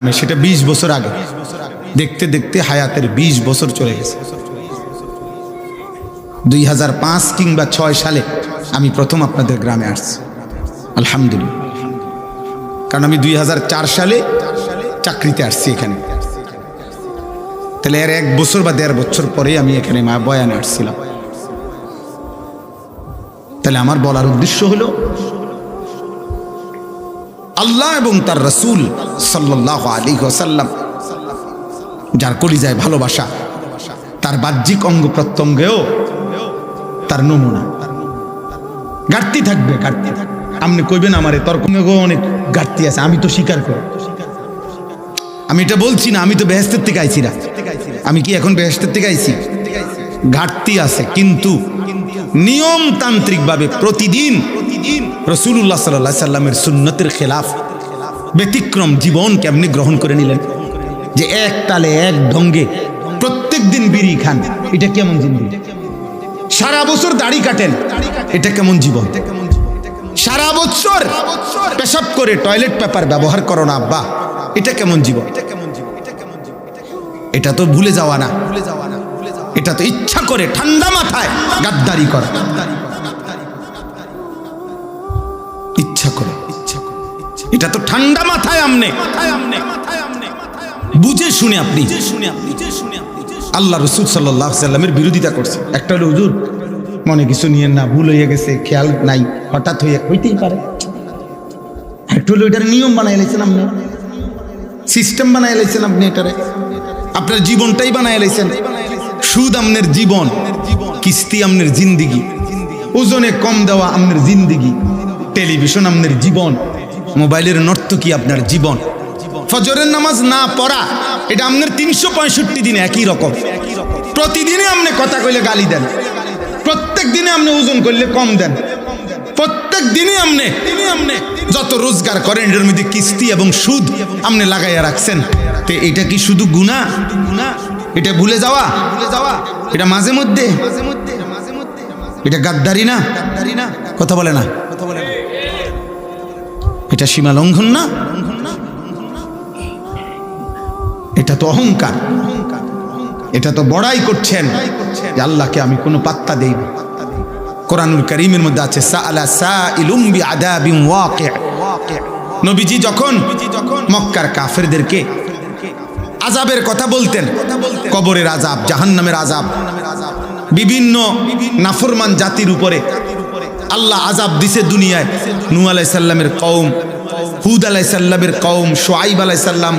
সেটা 20 বছর আগে। দেখতে দেখতে হায়াতের 20 বছর চলে গেছে। 2005 কিংবা 6 সালে আমি প্রথম আপনাদের গ্রামে আসছি, আলহামদুলিল্লাহ। কারণ আমি 2004 সালে চাকরিতে আসছি এখানে। তাহলে এর 1 বছর বা 1.5 বছর পরে আমি এখানে বয়ানে আসছিলাম। তাহলে আমার বলার উদ্দেশ্য হলো আল্লাহ এবং তার রাসূল সাল্লাল্লাহু আলাইহি ওয়াসাল্লাম যার কলিজায় ভালোবাসা, তার বাহ্যিক অঙ্গ প্রত্যঙ্গেও তার নমুনা। ঘাটতি থাকবে, ঘাটতি। আপনি কইবেন আমারে তর্ক অনেক ঘাটতি আছে, আমি তো স্বীকার করি। আমি এটা বলছি না আমি তো বেহেশতের থেকে আইছি না। আমি কি এখন বেহেশতের থেকে আইছি? ঘাটতি আছে, কিন্তু নিয়মতান্ত্রিকভাবে প্রতিদিন রাসূলুল্লাহ সাল্লাল্লাহু আলাইহি সাল্লামের সুন্নতের খেলাফ ব্যতিক্রম জীবন কেমনি গ্রহণ করে নিলেন, যে এক তালে এক ঢঙ্গে প্রত্যেক দিন বিড়ি খান, এটা কেমন জিন্দেগি? সারা বছর দাড়ি কাটেন, এটা কেমন জীবন? সারা বছর পেশাব করে টয়লেট পেপার ব্যবহার করো না আব্বা, এটা কেমন জীবন? এটা তো ভুলে যাওয়া না, এটা তো ইচ্ছা করে ঠান্ডা মাথায় গাদ্দারি করা, ইচ্ছা করে। এটা তো ঠান্ডা মাথায় আমনে বুঝে শুনে আপনি আল্লাহ রাসূল সাল্লাল্লাহু আলাইহি সাল্লামের বিরোধিতা করছে। একটা হলো হুজুর মনে কিছু নিয়েন না, ভুল হয়ে গেছে, খেয়াল নাই, হঠাৎ হইতেই পারে। একটা হলো এটার নিয়ম বানাই লাইছেন আপনি, সিস্টেম বানাই লাইছেন আপনি, এটারে আপনার জীবনটাই বানাই লাইছেন। সুদ আমনের জীবন, কিস্তি আমনের জিন্দিগি, ওজনে কম দেওয়া আমনের জিন্দিগি, টেলিভিশন আমনের জীবন, মোবাইলের নর্তকী আপনার জীবন, ফজরের নামাজ না পড়া এটা আপনার 365 দিনে একই রকম। প্রতিদিনে আপনি কথা কইলে গালি দেন, প্রত্যেক দিনে আপনি ওজন করলে কম দেন, প্রত্যেক দিনে আপনি যত রোজগার করেন এর মধ্যে কিস্তি এবং সুদ আপনি লাগাইয়া রাখছেন। তো এটা কি শুধু গুনাহ? এটা ভুলে যাওয়া, এটা মাঝে মধ্যে, এটা গাদ্দারি না? কথা বলে না, এটা সীমা লঙ্ঘন না? এটা তো অহংকার, এটা তো বড়াই করছেন যে আল্লাহকে আমি কোনো পাত্তা দেই না। কোরআনুল কারীমের মধ্যে আছে সাআলা সাইলুম বিআযাবিন ওয়াকি'। নবীজি যখন মক্কার কাফেরদেরকে আযাবের কথা বলতেন, কবরের আযাব, জাহান্নামের আযাব, বিভিন্ন নাফরমান জাতির উপরে আল্লাহ আযাব দিছে দুনিয়ায়। নূহ আলাইহিস সালামের কওম, হুদ আলাইহিস সালামের কওম, শুআইব আলাইহিস সালাম,